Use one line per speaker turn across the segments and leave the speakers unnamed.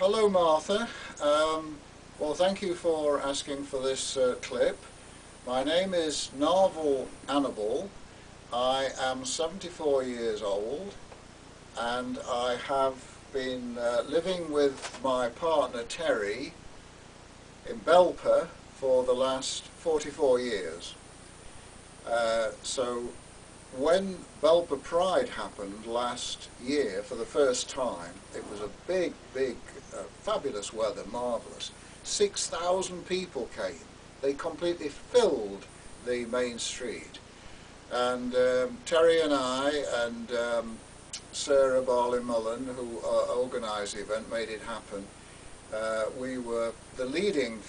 Hello Martha. Well, thank you for asking for this clip. My name is Narvel Annable. I am 74 years old and I have been living with my partner Terry in Belper for the last 44 years. So when Belper Pride happened last year for the first time, it was a big, fabulous weather, marvellous. 6,000 people came. They completely filled the main street. And Terry and I and Sarah Barley-Mullen, who organised the event, made it happen. We were the leading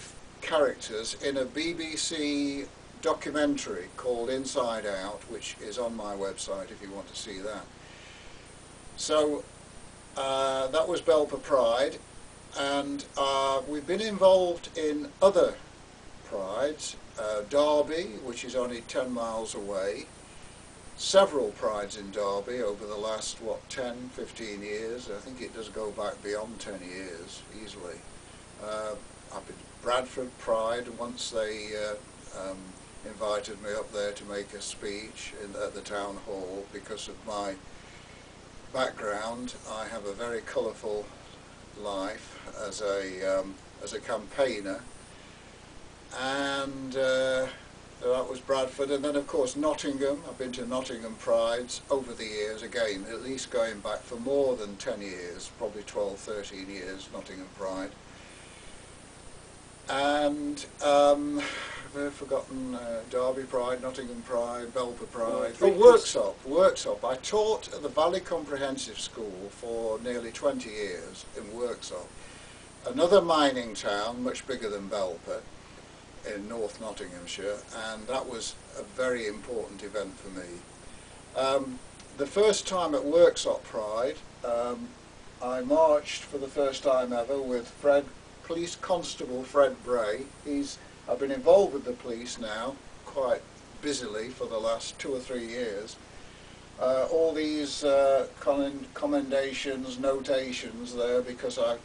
characters in a BBC documentary called Inside Out, which is on my website if you want to see that. So that was Belper Pride, and we've been involved in other prides, Derby, which is only 10 miles away, several prides in Derby over the last, 10, 15 years. I think it does go back beyond 10 years, easily. I've been Bradford Pride, once they invited me up there to make a speech at the town hall. Because of my background, I have a very colourful life as a campaigner, and that was Bradford. And then of course Nottingham. I've been to Nottingham Prides over the years, again at least going back for more than 10 years, probably 12, 13 years, Nottingham Pride. And I've forgotten Derby Pride, Nottingham Pride, Belper Pride. Oh, Worksop. I taught at the Valley Comprehensive School for nearly 20 years in Worksop, another mining town much bigger than Belper in North Nottinghamshire, and that was a very important event for me. The first time at Worksop Pride, I marched for the first time ever with Police Constable Fred Bray. I've been involved with the police now quite busily for the last 2 or 3 years. All these commendations, notations there, because I've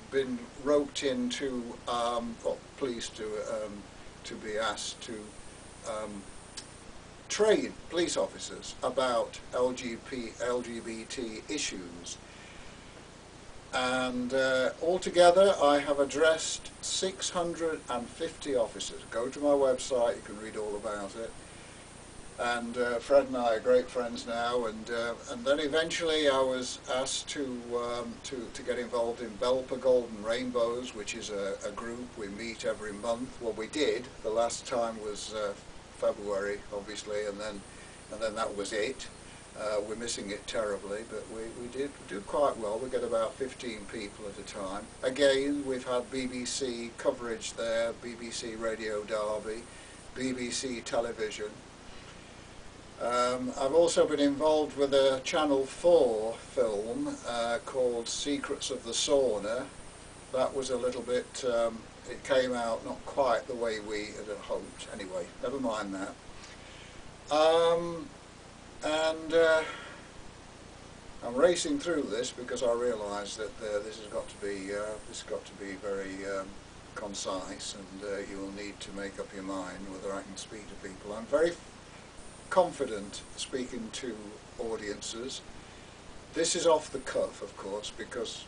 been roped into, police to be asked to train police officers about LGBT issues. And altogether I have addressed 650 officers. Go to my website, you can read all about it. And Fred and I are great friends now, and then eventually I was asked to get involved in Belper Golden Rainbows, which is a group. We meet every month. Well, we did. The last time was February, obviously, and then that was it. We're missing it terribly, but we do quite well. We get about 15 people at a time. Again, we've had BBC coverage there, BBC Radio Derby, BBC Television. I've also been involved with a Channel 4 film called Secrets of the Sauna. That was a little bit, it came out not quite the way we had hoped. Anyway, never mind that. And I'm racing through this because I realise that this has got to be very concise, and you will need to make up your mind whether I can speak to people. I'm very confident speaking to audiences. This is off the cuff, of course, because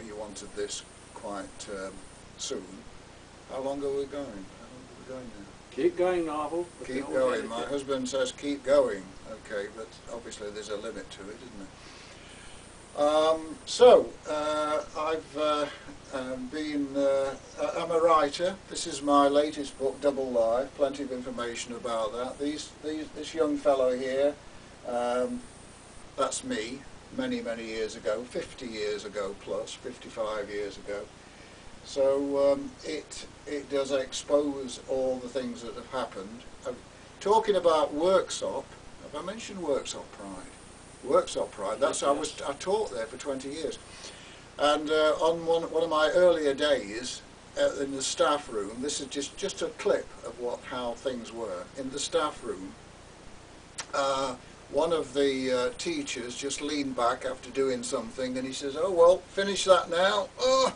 you wanted this quite soon. How long are we going? How long are we going now?
Keep going, Narvel.
Keep going. My husband says keep going. Okay, but obviously there's a limit to it, isn't there? I'm a writer. This is my latest book, Double Life. Plenty of information about that. This young fellow here, that's me, many years ago, 50 years ago plus, 55 years ago. So it does expose all the things that have happened. Talking about Worksop, have I mentioned Worksop Pride? Worksop Pride, I taught there for 20 years. And on one of my earlier days in the staff room, this is just a clip of how things were. In the staff room, one of the teachers just leaned back after doing something, and he says, "Oh well, finish that now. Oh,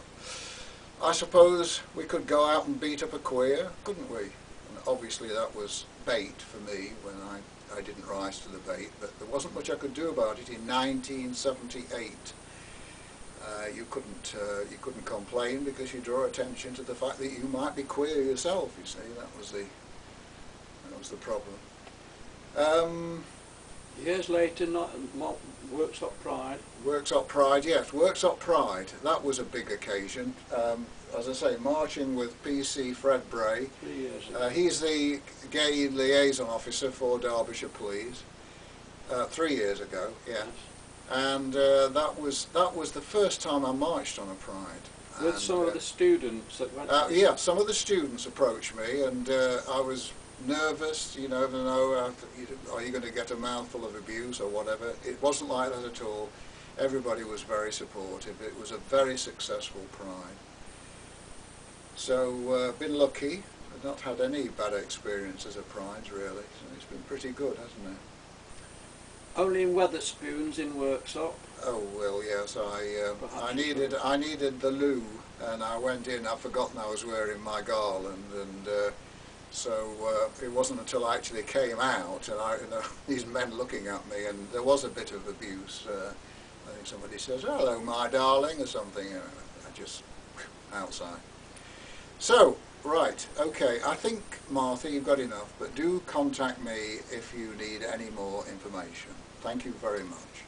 I suppose we could go out and beat up a queer, couldn't we?" And obviously that was bait for me when I didn't rise to the bait, but there wasn't much I could do about it in 1978. You couldn't complain because you draw attention to the fact that you might be queer yourself. You see, that was the problem.
Years later, Worksop Pride.
Worksop Pride, yes, Worksop Pride. That was a big occasion. As I say, marching with PC Fred Bray.
3 years ago.
He's the gay liaison officer for Derbyshire Police. 3 years ago, yes. And that was the first time I marched on a Pride.
With
and,
some of the students that went.
Yeah, some of the students approached me, and I was nervous. You never know, are you going to get a mouthful of abuse or whatever? It wasn't like that at all. Everybody was very supportive. It was a very successful Pride. So been lucky. I've not had any bad experiences at Prides really. So it's been pretty good, hasn't it?
Only in Weatherspoons in Worksop.
Oh well, yes. I needed the loo, and I went in. I'd forgotten I was wearing my garland, and so it wasn't until I actually came out, and these men looking at me, and there was a bit of abuse. I think somebody says, "Hello, my darling," or something. I just outside. So. Right, okay, I think, Martha, you've got enough, but do contact me if you need any more information. Thank you very much.